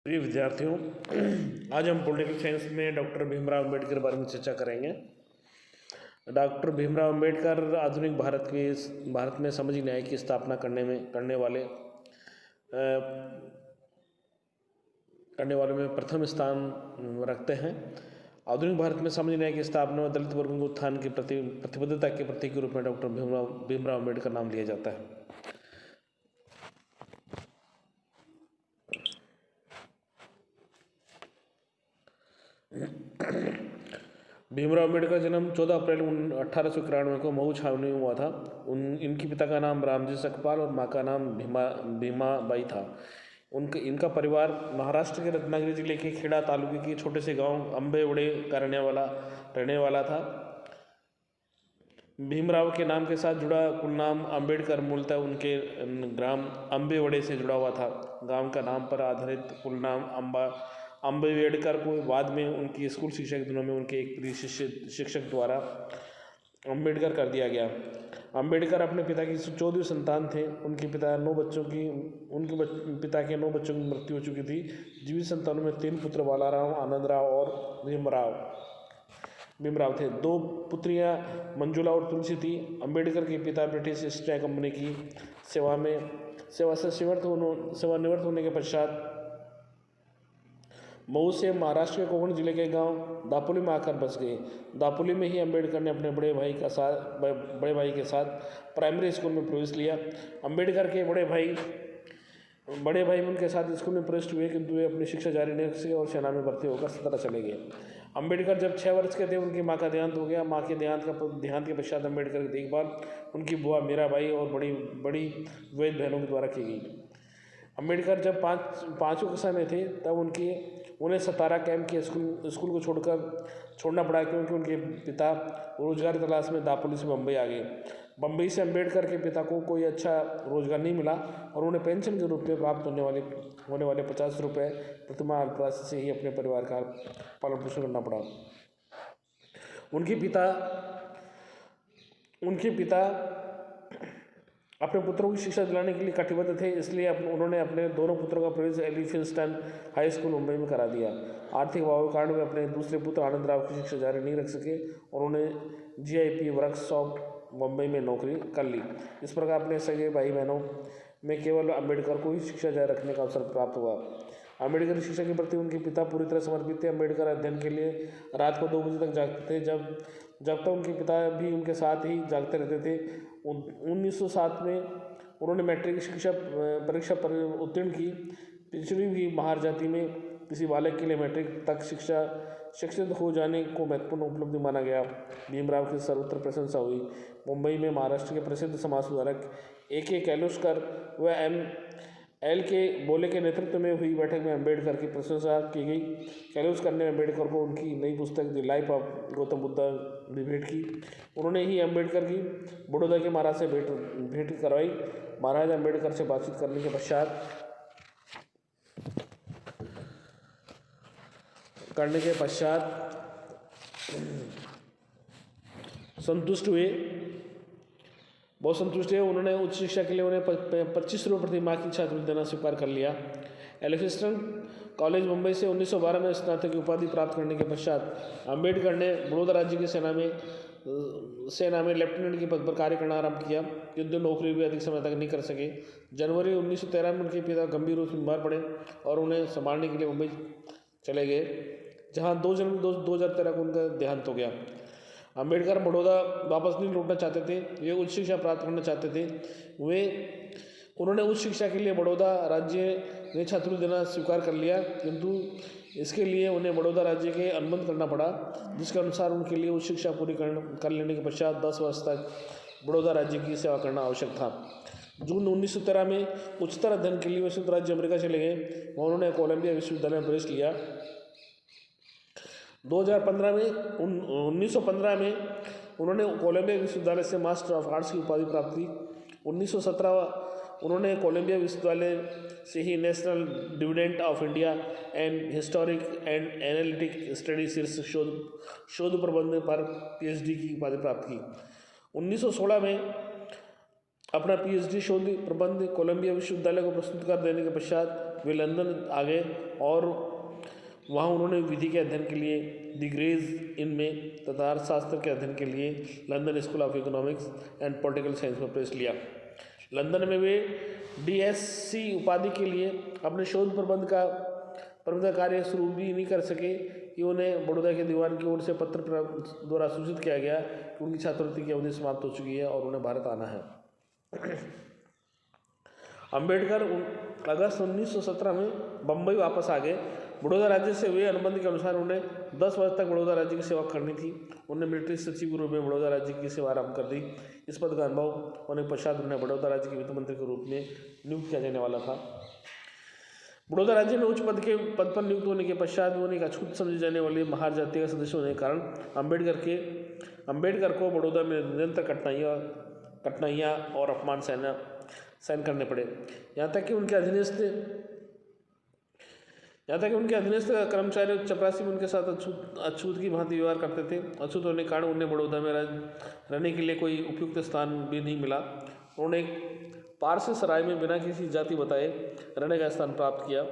प्रिय विद्यार्थियों, आज हम पॉलिटिकल साइंस में डॉक्टर भीमराव अम्बेडकर के बारे में चर्चा करेंगे। डॉक्टर भीमराव अम्बेडकर आधुनिक भारत में सामाजिक न्याय की स्थापना करने वाले में प्रथम स्थान रखते हैं। आधुनिक भारत में सामाजिक न्याय की स्थापना और दलित वर्गों के उत्थान के प्रति प्रतिबद्धता के प्रतीक के रूप में डॉक्टर भीमराव अम्बेडकर नाम लिया जाता है। भीमराव अम्बेडकर का जन्म 14 अप्रैल 1891 को मऊ छावनी में हुआ था। इनके पिता का नाम रामजी सकपाल और माँ का नाम भीमाबाई था। इनका परिवार महाराष्ट्र के रत्नागिरी जिले के खेड़ा तालुके के छोटे से गांव अम्बेवड़े का रहने वाला था। भीमराव के नाम के साथ जुड़ा कुल नाम अम्बेडकर मूलतः उनके ग्राम अम्बेवड़े से जुड़ा हुआ था। गांव का नाम पर आधारित कुल नाम अम्बेडकर को बाद में उनकी स्कूल शिक्षा के दिनों में उनके एक प्रिय शिक्षक द्वारा अम्बेडकर कर दिया गया। अम्बेडकर अपने पिता की 14वीं संतान थे। उनके पिता के 9 बच्चों की मृत्यु हो चुकी थी। जीवित संतानों में 3 पुत्र बालाराव, आनंदराव और भीमराव थे। 2 पुत्रियां मंजुला और तुलसी थी। अम्बेडकर के पिता ब्रिटिश ईस्ट इंडिया कंपनी की सेवा से सेवानिवृत्त होने के पश्चात मऊ से महाराष्ट्र के कोकण जिले के गांव दापोली में आकर बस गए। दापोली में ही अम्बेडकर ने अपने बड़े भाई के साथ प्राइमरी स्कूल में प्रवेश लिया। अम्बेडकर के बड़े भाई उनके साथ स्कूल में प्रविष्ट हुए, किंतु वे अपनी शिक्षा जारी नहीं रख सके और सेना में भर्ती होकर सतारा चले गए। अम्बेडकर जब 6 वर्ष के थे, उनकी माँ का देहांत हो गया। माँ के देहांत के पश्चात अम्बेडकर की देखभाल उनकी बुआ मीराबाई और बड़ी वैद बहनों के द्वारा की गई। अम्बेडकर जब पाँचों कक्षा में थे तब उन्हें सतारा कैंप के स्कूल को छोड़ना पड़ा, क्योंकि उनके पिता रोजगार की तलाश में दापोली से बम्बई आ गए। बम्बई से अम्बेडकर के पिता को कोई अच्छा रोजगार नहीं मिला और उन्हें पेंशन के रूप में प्राप्त होने वाले 50 रुपये प्रतिमाह अल्पराशि से ही अपने परिवार का पालन पोषण करना पड़ा। उनके पिता अपने पुत्रों की शिक्षा दिलाने के लिए कटिबद्ध थे, इसलिए उन्होंने अपने दोनों पुत्रों का प्रवेश एलिफिंस्टन हाई स्कूल मुंबई में करा दिया। आर्थिक अभाव के कारण वे अपने दूसरे पुत्र आनंदराव की शिक्षा जारी नहीं रख सके और उन्हें GIP वर्कशॉप मुंबई में नौकरी कर ली। इस प्रकार अपने सगे भाई बहनों में केवल अम्बेडकर को ही शिक्षा जारी रखने का अवसर प्राप्त हुआ। अम्बेडकर की शिक्षा के प्रति उनके पिता पूरी तरह समर्पित थे। अम्बेडकर अध्ययन के लिए रात को 2 बजे तक जागते थे, जब तक उनके पिता भी उनके साथ ही जागते रहते थे। 1907 में उन्होंने मैट्रिक शिक्षा परीक्षा पर उत्तीर्ण की। पिछड़ी हुई बाहर जाति में किसी बालक के लिए मैट्रिक तक शिक्षित हो जाने को महत्वपूर्ण उपलब्धि माना गया। भीमराव की सर्वत्र प्रशंसा हुई। मुंबई में महाराष्ट्र के प्रसिद्ध समाज सुधारक AK कैलुस्कर व ML के बोले के नेतृत्व में हुई बैठक में अम्बेडकर की प्रशंसा की गई। कैलुस्कर ने अम्बेडकर को उनकी नई पुस्तक the life of Gautam Buddha भी भेंट की। उन्होंने ही अम्बेडकर की बड़ौदा के महाराज से भेंट करवाई। महाराज अम्बेडकर से बातचीत करने के पश्चात बहुत संतुष्ट हुए। उन्होंने उच्च शिक्षा के लिए उन्हें 25 रुपये प्रति माह की छात्रवृत्ति देना स्वीकार कर लिया। एलिफिंस्टन कॉलेज मुंबई से 1912 में स्नातक की उपाधि प्राप्त करने के पश्चात अम्बेडकर ने बड़ौदा राज्य की सेना में लेफ्टिनेंट के पद पर कार्य करना आरंभ किया, किंतु नौकरी भी अधिक समय तक नहीं कर सके। जनवरी 1913 में उनके पिता गंभीर रूप से बीमार पड़े और उन्हें संभालने के लिए मुंबई चले गए, जहां 2 जनवरी 2013 को उनका देहांत हो गया। अम्बेडकर बड़ौदा वापस नहीं लौटना चाहते थे, वे उच्च शिक्षा प्राप्त करना चाहते थे। उन्होंने उच्च शिक्षा के लिए बड़ौदा राज्य ने छात्रवृत्ति देना स्वीकार कर लिया, किंतु इसके लिए उन्हें बड़ौदा राज्य के अनुबंध करना पड़ा, जिसके अनुसार उनके लिए उच्च शिक्षा पूरी कर लेने के पश्चात 10 वर्ष तक बड़ौदा राज्य की सेवा करना आवश्यक था। जून 1913 में उच्चतर अध्ययन के लिए वे संयुक्त राज्य अमेरिका चले गए। वहाँ उन्होंने कोलंबिया विश्वविद्यालय में प्रवेश लिया। 1915 में उन्होंने कोलंबिया विश्वविद्यालय से मास्टर ऑफ आर्ट्स की उपाधि प्राप्त की। 1917 उन्होंने कोलंबिया विश्वविद्यालय से ही national dividend of India and historic and analytic study शीर्षक शोध प्रबंध पर PhD की उपाधि प्राप्त की। 1916 में अपना PhD शोध प्रबंध कोलंबिया विश्वविद्यालय को प्रस्तुत कर देने के पश्चात वे लंदन आ गए और वहाँ उन्होंने विधि के अध्ययन के लिए द ग्रेज इन में तथा अर्थशास्त्र के अध्ययन के लिए London school of economics and political science में प्रवेश लिया। लंदन में वे DSc उपाधि के लिए अपने शोध प्रबंध का कार्य शुरू भी नहीं कर सके कि उन्हें बड़ौदा के दीवान की ओर से पत्र द्वारा सूचित किया गया कि उनकी छात्रवृत्ति की अवधि समाप्त हो चुकी है और उन्हें भारत आना है। अंबेडकर अगस्त 1917 में बम्बई वापस आ गए। बड़ौदा राज्य से हुए अनुबंध के अनुसार उन्हें 10 वर्ष तक बड़ौदा राज्य की सेवा करनी थी। उन्हें मिलिट्री सचिव के रूप में बड़ौदा राज्य की सेवा आरंभ कर दी। इस पद का अनुभव होने के पश्चात उन्हें बड़ौदा राज्य के वित्त मंत्री के रूप में नियुक्त किया जाने वाला था। बड़ौदा राज्य में उच्च पद पर नियुक्त होने के पश्चात उन्हें एक अछूत समझे जाने वाले महार जाति का सदस्य होने के कारण अम्बेडकर को बड़ौदा में निरंतर कठिनाइयाँ और अपमान सहन करने पड़े। यहाँ तक कि उनके अधीनस्थ कर्मचारी चपरासी में उनके साथ अछूत की भांति व्यवहार करते थे। अछूत होने के कारण उन्हें बड़ौदा में रहने के लिए कोई उपयुक्त स्थान भी नहीं मिला। उन्होंने पारसी सराय में बिना किसी जाति बताए रहने का स्थान प्राप्त किया,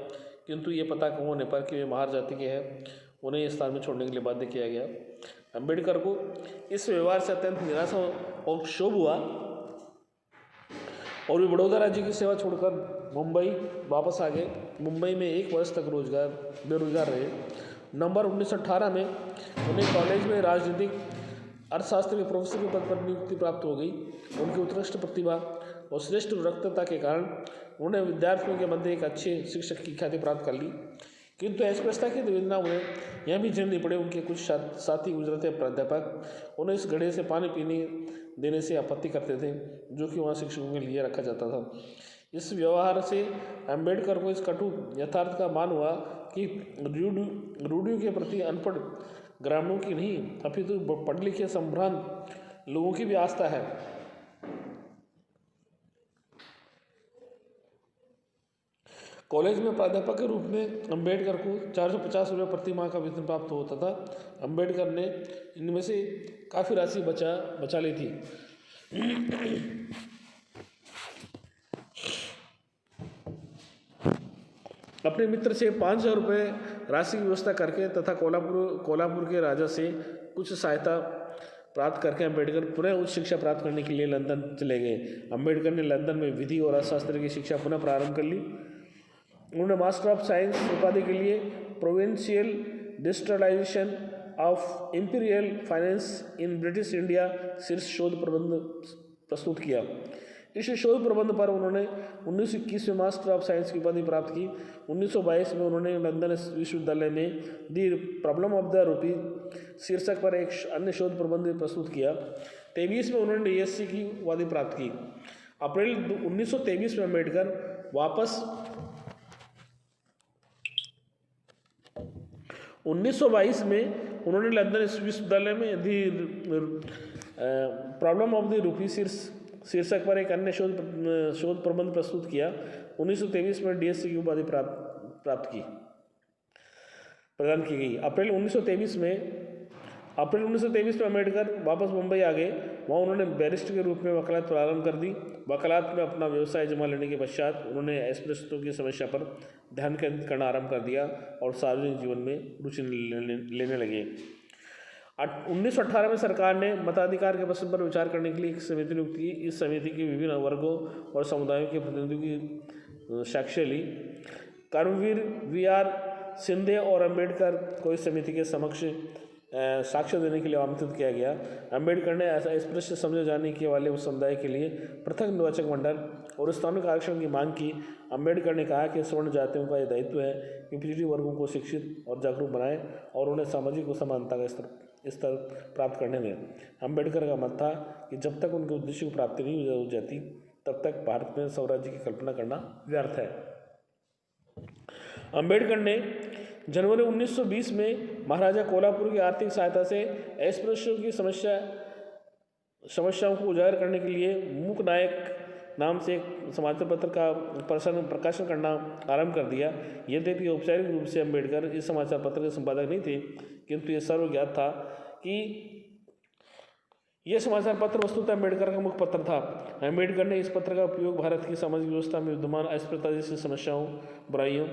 किंतु ये पता होने पर कि वे महार जाति के हैं उन्हें इस स्थान में छोड़ने के लिए बाध्य किया गया। अम्बेडकर को इस व्यवहार से अत्यंत निराशा और क्षोभ हुआ और वे बड़ौदा राज्य की सेवा छोड़कर मुंबई वापस आ गए। मुंबई में 1 वर्ष तक बेरोजगार रहे। नवंबर 1918 में उन्हें कॉलेज में राजनीतिक अर्थशास्त्र के प्रोफेसर के पद पर नियुक्ति प्राप्त हो गई। उनकी उत्कृष्ट प्रतिभा और श्रेष्ठ वक्तृता के कारण उन्होंने विद्यार्थियों के मध्य एक अच्छे शिक्षक की ख्याति प्राप्त कर ली, किंतु अस्पृश्यता की वेदना उन्हें यह भी झेलनी पड़े। उनके कुछ साथी गुजरते प्राध्यापक उन्हें इस घड़े से पानी पीने देने से आपत्ति करते थे, जो कि वहाँ शिक्षकों के लिए रखा जाता था। इस व्यवहार से अम्बेडकर को इस कटु यथार्थ का मान हुआ कि रूढ़ियों के प्रति अनपढ़ ग्रामीणों की नहीं अपितु पढ़े लिखे संभ्रांत लोगों की भी आस्था है। कॉलेज में प्राध्यापक के रूप में अम्बेडकर को 450 रुपये प्रति माह का वेतन प्राप्त होता था। अम्बेडकर ने इनमें से काफ़ी राशि बचा ली थी। अपने मित्र से 5,000 रुपये राशि की व्यवस्था करके तथा कोल्हापुर के राजा से कुछ सहायता प्राप्त करके अम्बेडकर पुनः उच्च शिक्षा प्राप्त करने के लिए लंदन चले गए। अम्बेडकर ने लंदन में विधि और अर्थशास्त्र की शिक्षा पुनः प्रारंभ कर ली। उन्होंने मास्टर ऑफ साइंस उपाधि के लिए provincial decentralisation of imperial finance in British India शीर्ष शोध प्रबंध प्रस्तुत किया। इस शोध प्रबंध पर उन्होंने 1921 में मास्टर ऑफ साइंस की उपाधि प्राप्त की। 1922 में उन्होंने लंदन विश्वविद्यालय में द प्रॉब्लम ऑफ द रूपी शीर्षक पर एक अन्य शोध प्रबंध प्रस्तुत किया। 23 में उन्होंने DSc की उपाधि प्राप्त की। अप्रैल 1923 में अम्बेडकर वापस 1922 में उन्होंने लंदन विश्वविद्यालय में दी प्रॉब्लम ऑफ द रूपी शीर्षक पर एक अन्य शोध प्रबंध प्रस्तुत किया। 1923 में DSc की उपाधि प्रदान की गई। अप्रैल 1923 में अम्बेडकर वापस मुंबई आ गए। वहाँ उन्होंने बैरिस्टर के रूप में वकालत प्रारंभ कर दी। वकालत में अपना व्यवसाय जमा लेने के पश्चात उन्होंने अस्पृश्यता की समस्या पर ध्यान केंद्रित करना आरंभ कर दिया और सार्वजनिक जीवन में रुचि लेने लगे। 1918 में सरकार ने मताधिकार के प्रश्न पर विचार करने के लिए एक समिति नियुक्त की। इस समिति के विभिन्न वर्गों और समुदायों के प्रतिनिधियों की साक्ष्य ली। कर्मवीर VR सिंधे और अम्बेडकर को इस समिति के समक्ष साक्ष्य देने के लिए आमंत्रित किया गया। अम्बेडकर ने ऐसा स्पष्ट समझे जाने के वाले उस समुदाय के लिए पृथक निर्वाचक मंडल और स्थानों के आरक्षण की मांग की। अम्बेडकर ने कहा कि सवर्ण जातियों का यह दायित्व है कि पिछड़ी वर्गों को शिक्षित और जागरूक बनाएं और उन्हें सामाजिक और समानता का स्तर प्राप्त करने दें। अम्बेडकर का मत था कि जब तक उनके उद्देश्य की प्राप्ति नहीं हो जाती तब तक भारत में स्वराज्य की कल्पना करना व्यर्थ है। अम्बेडकर ने जनवरी 1920 में महाराजा कोल्हापुर की आर्थिक सहायता से अस्पृश्यों की समस्याओं को उजागर करने के लिए मूक नायक नाम से एक समाचार पत्र का प्रकाशन करना आरंभ कर दिया। यद्यपि औपचारिक रूप से अम्बेडकर इस समाचार पत्र के संपादक नहीं थे, किंतु ये सर्वज्ञात था कि यह समाचार पत्र वस्तुतः अम्बेडकर का मुख्य पत्र था। अम्बेडकर ने इस पत्र का उपयोग भारत की सामाजिक व्यवस्था में विद्यमान अस्पृश्यता जैसी समस्याओं, बुराइयों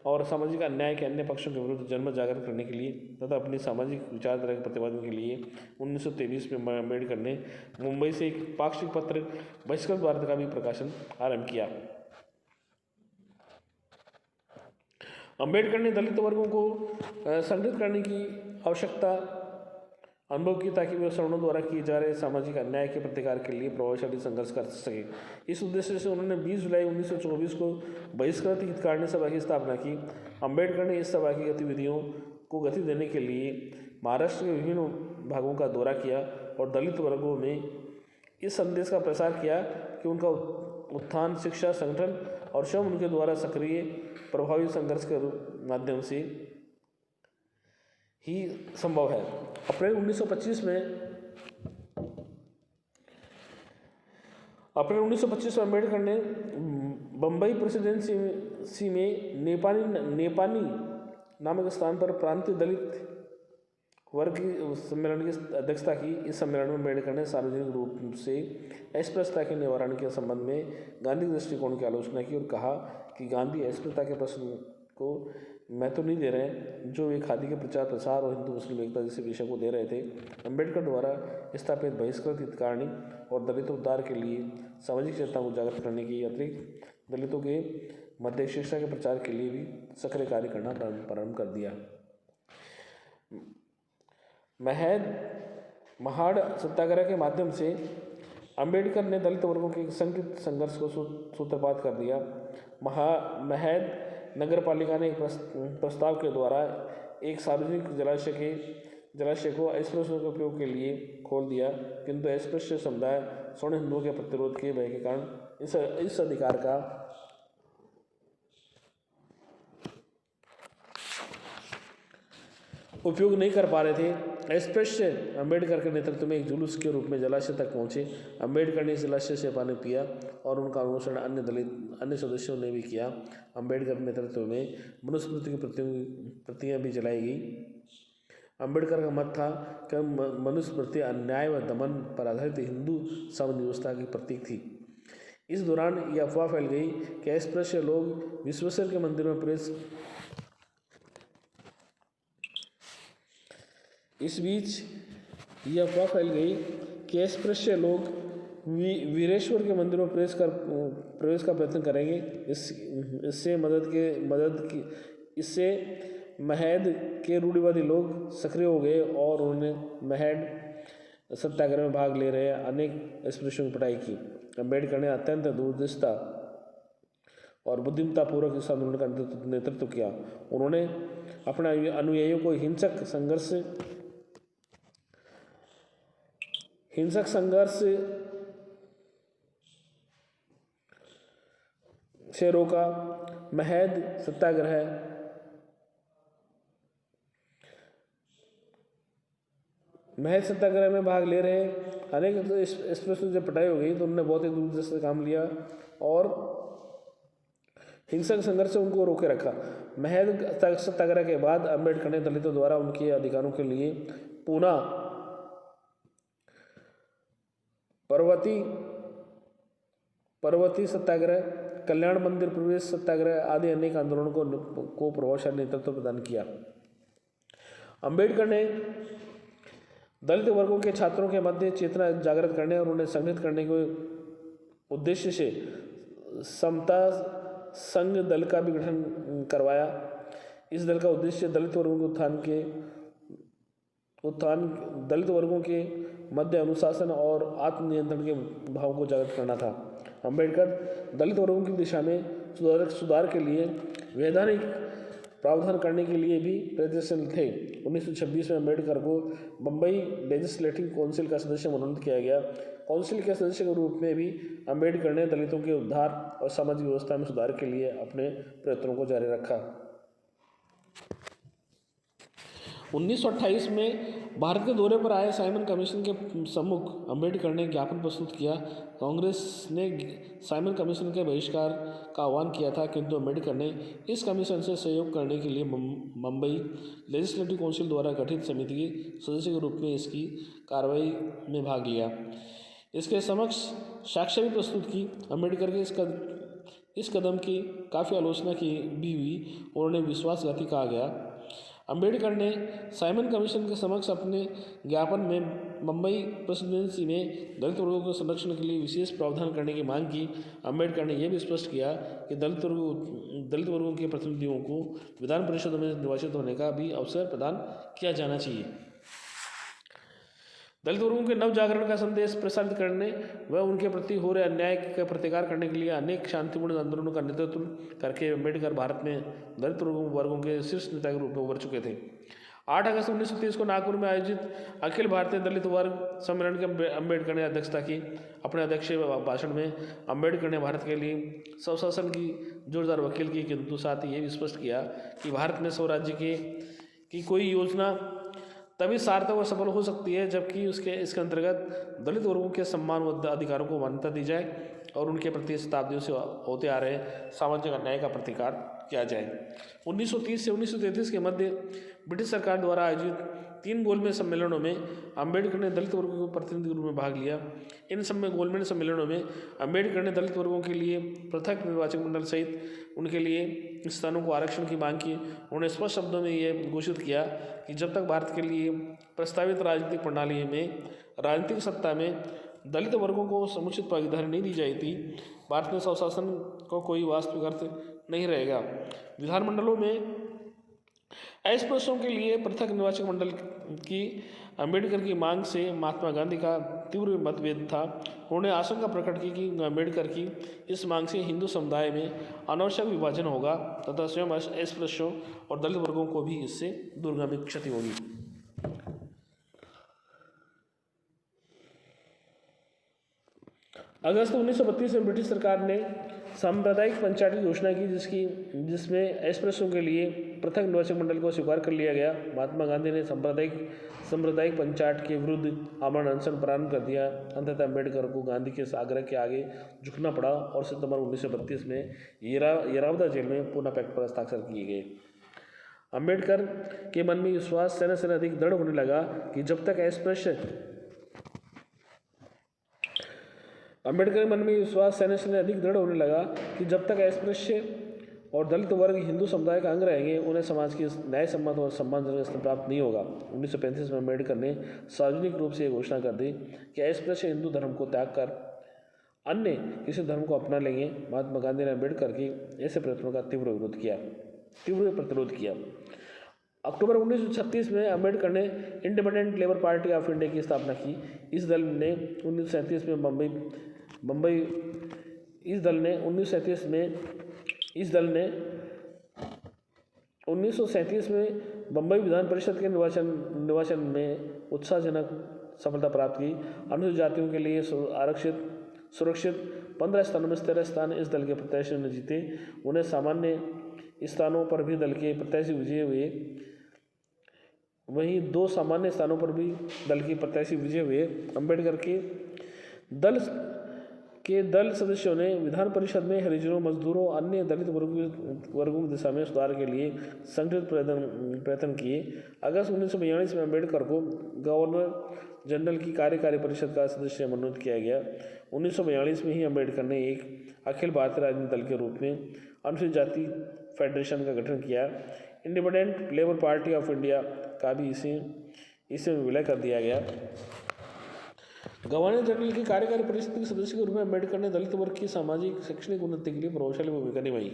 और सामाजिक अन्याय के अन्य पक्षों के विरुद्ध जनमत जागृत करने के लिए तथा अपनी सामाजिक विचारधारा के प्रतिपादन के लिए 1923 में अम्बेडकर ने मुंबई से एक पाक्षिक पत्र बहिष्कृत भारत का भी प्रकाशन आरंभ किया। अम्बेडकर ने दलित वर्गों को संगठित करने की आवश्यकता अनुभव की ताकि वे सवर्णों द्वारा किए जा रहे सामाजिक अन्याय के प्रतिकार के लिए प्रभावशाली संघर्ष कर सके। इस उद्देश्य से उन्होंने 20 जुलाई 1924 को बहिष्कृत हितकारिणी सभा की स्थापना की। अम्बेडकर ने इस सभा की गतिविधियों को गति देने के लिए महाराष्ट्र के विभिन्न भागों का दौरा किया और दलित वर्गों में इस संदेश का प्रसार किया कि उनका उत्थान शिक्षा, संगठन और स्वयं उनके द्वारा सक्रिय प्रभावी संघर्ष के माध्यम से ही संभव है। अप्रैल 1925 में अम्बेडकर ने बम्बई प्रेसिडेंसी में नेपानी नामक स्थान पर प्रांतीय दलित वर्ग सम्मेलन की अध्यक्षता की। इस सम्मेलन में अम्बेडकर ने सार्वजनिक रूप से अस्पृश्यता के निवारण के संबंध में गांधी दृष्टिकोण की आलोचना की और कहा कि गांधी अस्पृश्यता के प्रश्न को महत्व नहीं दे रहे हैं जो वे खादी के प्रचार प्रसार और हिंदू मुस्लिम एकता जैसे विषय को दे रहे थे। अम्बेडकर द्वारा स्थापित बहिष्कृत हितकारिणी और दलित उद्धार के लिए सामाजिक चेतना को जागृत करने की अतिरिक्त दलितों के मध्य शिक्षा के प्रचार के लिए भी सक्रिय कार्य करना प्रारंभ कर दिया। महाड़ सत्याग्रह के माध्यम से अम्बेडकर ने दलित वर्गों के संगठित संघर्ष को सूत्रपात कर दिया। महद नगर पालिका ने एक प्रस्ताव के द्वारा एक सार्वजनिक जलाशय को अस्पृश्यों के उपयोग के लिए खोल दिया, किंतु अस्पृश्य समुदाय स्वर्ण हिंदुओं के प्रतिरोध के भय के कारण इस अधिकार का उपयोग नहीं कर पा रहे थे। अस्पृश्य अम्बेडकर के नेतृत्व में एक जुलूस के रूप में जलाशय तक पहुंचे। अम्बेडकर ने इस जलाशय से पानी पिया और उनका अनुसरण अन्य सदस्यों ने भी किया। अम्बेडकर के नेतृत्व में मनुस्मृति की प्रतियां भी जलाई गई। अम्बेडकर का मत था कि मनुस्मृति अन्याय व दमन पर आधारित हिंदू सामान्य व्यवस्था की प्रतीक थी। इस दौरान यह अफवाह फैल गई कि अस्पृश्य लोग विश्वेश्वर के मंदिर में प्रवेश इस बीच यह अफवाह फैल गई कि अस्पृश्य लोग वीरेश्वर के मंदिर में प्रवेश का प्रयत्न करेंगे। इससे महद के रूढ़िवादी लोग सक्रिय हो गए और उन्होंने महड सत्याग्रह में भाग ले रहे अनेक अस्पृश्यों की पिटाई की। अम्बेडकर ने अत्यंत दूरदृष्टा और बुद्धिमत्तापूर्वक इस आंदोलन का नेतृत्व किया। उन्होंने अपने अनुयायियों को हिंसक संघर्ष से रोका। महद सत्याग्रह में भाग ले रहे अनेक अस्पृश्यों से पिटाई हो गई तो उन्होंने बहुत ही दूरदर्शी से काम लिया और हिंसक संघर्ष से उनको रोके रखा। महद सत्याग्रह के बाद अम्बेडकर ने दलितों द्वारा उनके अधिकारों के लिए पुनः पर्वती सत्याग्रह, कल्याण मंदिर प्रवेश सत्याग्रह आदि अनेक आंदोलनों को प्रभावशाली नेतृत्व प्रदान किया। अम्बेडकर ने दलित वर्गों के छात्रों के मध्य चेतना जागृत करने और उन्हें संगठित करने के उद्देश्य से समता संघ दल का भी गठन करवाया। इस दल का उद्देश्य दलित वर्गों के मध्य अनुशासन और आत्मनियंत्रण के भाव को जागृत करना था। अम्बेडकर दलित वर्गों की दिशा में सुधार के लिए वैधानिक प्रावधान करने के लिए भी प्रयत्नशील थे। 1926 में अम्बेडकर को बम्बई लेजिस्लेटिव काउंसिल का सदस्य मनोनीत किया गया। काउंसिल के सदस्य के रूप में भी अम्बेडकर ने दलितों के उद्धार और सामाजिक व्यवस्था में सुधार के लिए अपने प्रयत्नों को जारी रखा। 1928 में भारत के दौरे पर आए साइमन कमीशन के सम्मुख अम्बेडकर ने ज्ञापन प्रस्तुत किया। कांग्रेस ने साइमन कमीशन के बहिष्कार का आह्वान किया था, किंतु अम्बेडकर ने इस कमीशन से सहयोग करने के लिए मुंबई लेजिस्लेटिव काउंसिल द्वारा गठित समिति के सदस्य के रूप में इसकी कार्रवाई में भाग लिया। इसके समक्ष साक्ष्य भी प्रस्तुत की। अम्बेडकर के इस कदम की काफ़ी आलोचना की भी हुई और उन्हें विश्वासघाती कहा गया। अम्बेडकर ने साइमन कमीशन के समक्ष अपने ज्ञापन में मुंबई प्रेसिडेंसी में दलित वर्गों के संरक्षण के लिए विशेष प्रावधान करने की मांग की। अम्बेडकर ने यह भी स्पष्ट किया कि दलित वर्गों के प्रतिनिधियों को विधान परिषद में निर्वाचित होने का भी अवसर प्रदान किया जाना चाहिए। दलित वर्गों के नव जागरण का संदेश प्रसारित करने व उनके प्रति हो रहे अन्याय का प्रतिकार करने के लिए अनेक शांतिपूर्ण आंदोलनों का नेतृत्व करके अम्बेडकर भारत में दलित वर्गों के शीर्ष नेता के रूप में उभर चुके थे। 8 अगस्त 1930 को नागपुर में आयोजित अखिल भारतीय दलित वर्ग सम्मेलन के अम्बेडकर ने अध्यक्षता की। अपने अध्यक्षीय भाषण में अम्बेडकर ने भारत के लिए स्वशासन की जोरदार वकील की, किंतु साथ ही ये भी स्पष्ट किया कि भारत में स्वराज्य की कोई योजना तभी सार्थक और सफल हो सकती है जबकि इसके अंतर्गत दलित वर्गों के सम्मान व अधिकारों को मान्यता दी जाए और उनके प्रति शताब्दियों से होते आ रहे सामाजिक अन्याय का प्रतिकार किया जाए। 1930 से 1933 के मध्य ब्रिटिश सरकार द्वारा आयोजित 3 गोलमेज सम्मेलनों में अम्बेडकर ने दलित वर्गों के प्रतिनिधि के रूप में भाग लिया। इन गोलमेज सम्मेलनों में अम्बेडकर ने दलित वर्गों के लिए पृथक निर्वाचक मंडल सहित उनके लिए स्थानों को आरक्षण की मांग की। उन्होंने स्पष्ट शब्दों में यह घोषित किया कि जब तक भारत के लिए प्रस्तावित राजनीतिक प्रणाली में राजनीतिक सत्ता में दलित वर्गों को समुचित भागीदारी नहीं दी जाती, भारत में स्वशासन को कोई वास्तविक अर्थ नहीं रहेगा। विधानमंडलों में अस्पृश्यों के लिए पृथक निर्वाचक मंडल की अम्बेडकर की मांग से महात्मा गांधी का तीव्र मतभेद था। उन्होंने आशंका प्रकट की कि अम्बेडकर की इस मांग से हिंदू समुदाय में अनावश्यक विभाजन होगा तथा स्वयं अस्पृश्यों और दलित वर्गों को भी इससे दूरगामी क्षति होगी। अगस्त 1932 में ब्रिटिश सरकार ने सांप्रदायिक पंचायत की घोषणा की, जिसमें अस्पृश्यों के लिए पृथक निर्वाचक मंडल को स्वीकार कर लिया गया। महात्मा गांधी ने सांप्रदायिक पंचायत के विरुद्ध आमरण अनशन प्रारंभ कर दिया। अंततः अम्बेडकर को गांधी के आग्रह के आगे झुकना पड़ा और सितंबर 1932 में येरावदा जेल में पुनः पैक्ट पर हस्ताक्षर किए गए। अम्बेडकर के मन में विश्वास सेना से अधिक दृढ़ होने लगा कि जब तक अस्पृश्य और दलित वर्ग हिंदू समुदाय का अंग रहेंगे, उन्हें समाज की न्याय सम्मत और सम्मानजनक स्थान प्राप्त नहीं होगा। 1935 में अम्बेडकर ने सार्वजनिक रूप से यह घोषणा कर दी कि अस्पृश्य हिंदू धर्म को त्याग कर अन्य किसी धर्म को अपना लेंगे। महात्मा गांधी ने अम्बेडकर की ऐसे प्रयत्नों का तीव्र प्रतिरोध किया। अक्टूबर 1936 में अम्बेडकर ने independent labour party of India की स्थापना की। इस दल ने 1937 में बम्बई विधान परिषद के निर्वाचन में उत्साहजनक सफलता प्राप्त की। अनुसूचित जातियों के लिए सुरक्षित 15 स्थानों में 13 स्थान इस दल के प्रत्याशियों ने जीते। उन्हें सामान्य स्थानों पर भी दल के प्रत्याशी विजयी हुए। वहीं 2 सामान्य स्थानों पर भी दल के प्रत्याशी विजय हुए। अम्बेडकर के दल सदस्यों ने विधान परिषद में हरिजनों, मजदूरों, अन्य दलित वर्गों की दिशा में सुधार के लिए संगठित प्रयत्न किए। अगस्त 1942 में अम्बेडकर को गवर्नर जनरल की कार्यकारी परिषद का सदस्य मनोनीत किया गया। 1942 में ही अम्बेडकर ने एक अखिल भारतीय राजनीतिक दल के रूप में अनुसूचित जाति फेडरेशन का गठन किया। Independent labour party of India का भी इसे विलय कर दिया गया। गवर्नर जनरल की कार्यकारी परिषद के सदस्य के रूप में अम्बेडकर ने दलित वर्ग की सामाजिक शैक्षणिक उन्नति के लिए प्रभावशाली भूमिका निभाई।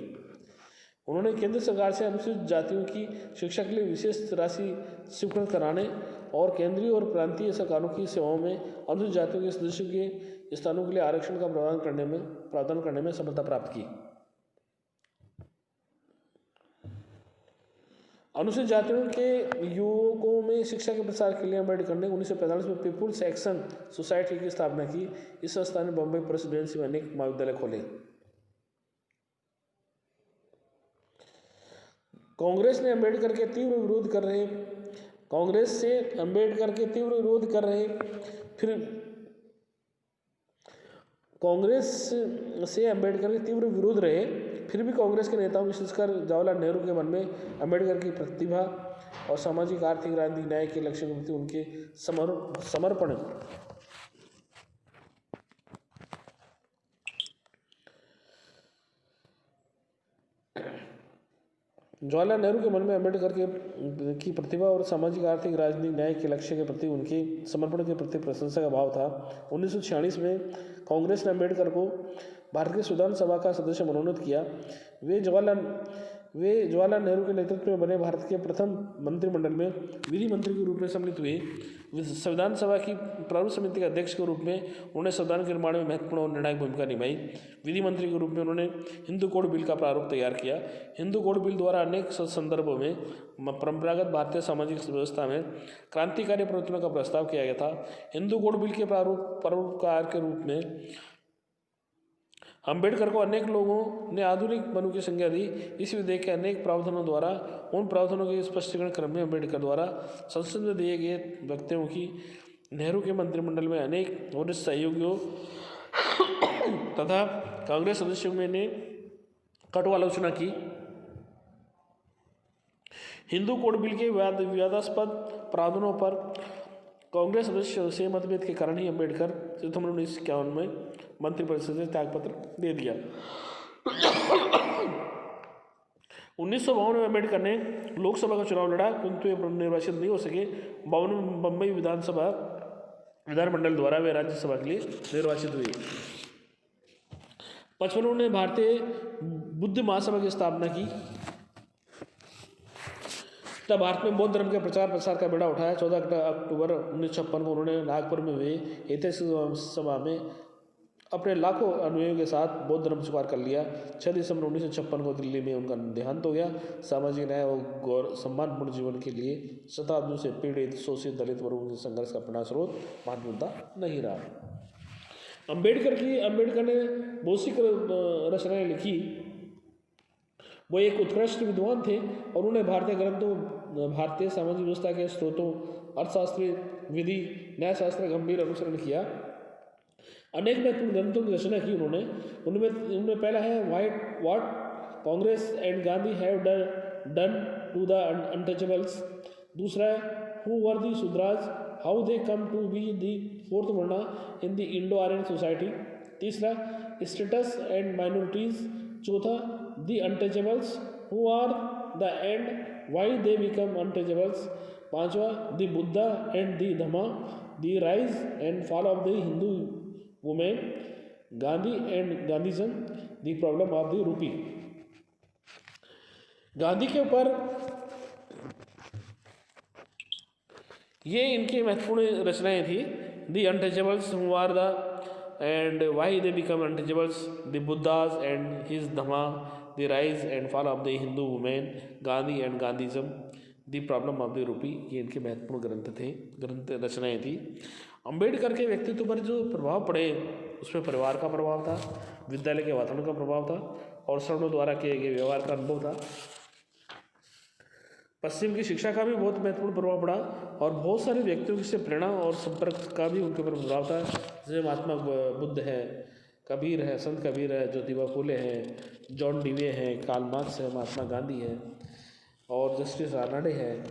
उन्होंने केंद्र सरकार से अनुसूचित जातियों की शिक्षा के लिए विशेष राशि स्वीकृत कराने और केंद्रीय और प्रांतीय सरकारों की सेवाओं में अनुसूचित जातियों के सदस्यों के स्थानों के लिए आरक्षण का प्रावधान करने में सफलता प्राप्त की। अनुसूचित जातियों के युवकों में शिक्षा के प्रसार के लिए अम्बेडकर ने 1945 में पीपुल्स एक्शन सोसाइटी की स्थापना की। इस संस्था ने बम्बई प्रेसिडेंसी में अनेक महाविद्यालय खोले। कांग्रेस ने अम्बेडकर के तीव्र विरोध कर रहे कांग्रेस से अंबेडकर के तीव्र विरोध कर रहे, फिर कांग्रेस से अंबेडकर के तीव्र विरोध रहे, फिर भी कांग्रेस के नेताओं विशेषकर जवाहरलाल नेहरू के मन में अंबेडकर की प्रतिभा और सामाजिक आर्थिक राजनीतिक न्याय के लक्ष्य के प्रति उनके समर्पण जवाहरलाल नेहरू के मन में अंबेडकर की प्रतिभा और सामाजिक आर्थिक राजनीतिक न्याय के लक्ष्य के प्रति उनके समर्पण के प्रति प्रशंसा का भाव था। 1946 में कांग्रेस ने अंबेडकर को भारत की संविधान सभा का सदस्य मनोनीत किया। वे जवाहरलाल नेहरू के नेतृत्व में बने भारत के प्रथम मंत्रिमंडल में विधि मंत्री के रूप में सम्मिलित हुए। संविधान सभा की प्रारूप समिति के अध्यक्ष के रूप में उन्होंने संविधान के निर्माण में महत्वपूर्ण और निर्णायक भूमिका निभाई। विधि मंत्री के रूप में उन्होंने हिंदू कोड बिल का प्रारूप तैयार किया। हिंदू कोड बिल द्वारा अनेक संदर्भों में परंपरागत भारतीय सामाजिक व्यवस्था में क्रांतिकारी परिवर्तनों का प्रस्ताव किया गया था। हिंदू कोड बिल के प्रारूपकार के रूप में अंबेडकर को अनेक लोगों ने आधुनिक मनु की संज्ञा दी। इस विधेयक के अनेक प्रावधानों द्वारा उन प्रावधानों के स्पष्टीकरण क्रम में अंबेडकर द्वारा संसद में दिए गए व्यक्तियों की नेहरू के मंत्रिमंडल में अनेक वरिष्ठ सहयोगियों तथा कांग्रेस सदस्यों ने कटु आलोचना की। हिंदू कोड बिल के विवादास्पद प्रावधानों पर कांग्रेस सदस्यों से मतभेद के कारण ही अंबेडकर सितंबर 1951 में मंत्रिपरिषद से त्यागपत्र दे दिया। 1952 में अंबेडकर ने लोकसभा का चुनाव लड़ा, किंतु वे निर्वाचित नहीं हो सके। 52 में बम्बई विधानमंडल द्वारा वे राज्यसभा के लिए निर्वाचित हुए। 55 में उन्होंने भारतीय बुद्ध महासभा की स्थापना की। तब भारत में बौद्ध धर्म के प्रचार प्रसार का बेड़ा उठाया। 14 अक्टूबर 1956 को उन्होंने नागपुर में हुए ऐतिहासिक सभा में अपने लाखों अनुयायियों के साथ बौद्ध धर्म स्वीकार कर लिया। 6 दिसंबर 1956 को दिल्ली में उनका देहांत हो गया। सामाजिक न्याय और सम्मानपूर्ण जीवन के लिए शताब्दियों से पीड़ित शोषित दलित वर्गों के संघर्ष का प्रेरणा स्रोत महान मुद्दा नहीं रहा। अंबेडकर ने बहुत सी रचनाएं लिखी। वो एक उत्कृष्ट विद्वान थे और उन्होंने भारतीय ग्रंथों, भारतीय सामाजिक व्यवस्था के स्रोतों, अर्थशास्त्र, विधि, न्यायशास्त्र का गंभीर अनुसरण किया। अनेक महत्वपूर्ण ग्रंथों की रचना की उनमें पहला है what Congress and Gandhi have done to the untouchables. दूसरा है who were the Shudras, how they came to be the fourth varna in the Indo Aryan society. तीसरा स्टेटस एंड माइनॉरिटीज। चौथा the untouchables, who are the and why they become untouchables. पांचवा the Buddha and the Dhamma, the rise and fall of the Hindu women, Gandhi and Gandhism, the problem of the rupee. Gandhi के ऊपर ये इनकी महत्वपूर्ण रचनाएं थी। The untouchables, who are the and why they become untouchables, the Buddhas and his Dhamma, the rise and fall of the Hindu women, Gandhi and Gandhism, the problem of the rupee. ये इनके महत्वपूर्ण ग्रंथ रचनाएं थी। अंबेडकर के व्यक्तित्व पर जो प्रभाव पड़े उसमें परिवार का प्रभाव था, विद्यालय के वातावरण का प्रभाव था और श्रवणों द्वारा किए गए व्यवहार का अनुभव था। पश्चिम की शिक्षा का भी बहुत महत्वपूर्ण प्रभाव पड़ा और बहुत सारे व्यक्तियों से प्रेरणा और संपर्क का भी उनके ऊपर प्रभाव था। जैसे महात्मा बुद्ध है, कबीर है, संत कबीर है, ज्योतिबा फुले हैं, जॉन डीवे हैं, कार्ल मार्क्स है, महात्मा गांधी है और जस्टिस रानाडे है।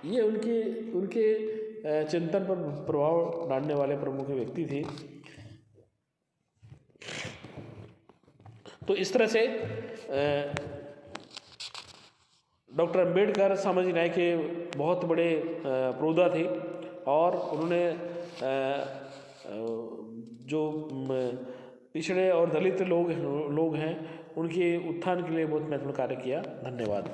ये उनके चिंतन पर प्रभाव डालने वाले प्रमुख व्यक्ति थे। तो इस तरह से डॉक्टर अंबेडकर सामाजिक न्याय के बहुत बड़े प्रोदा थे और उन्होंने जो पिछड़े और दलित लोग हैं उनके उत्थान के लिए बहुत महत्वपूर्ण कार्य किया। धन्यवाद।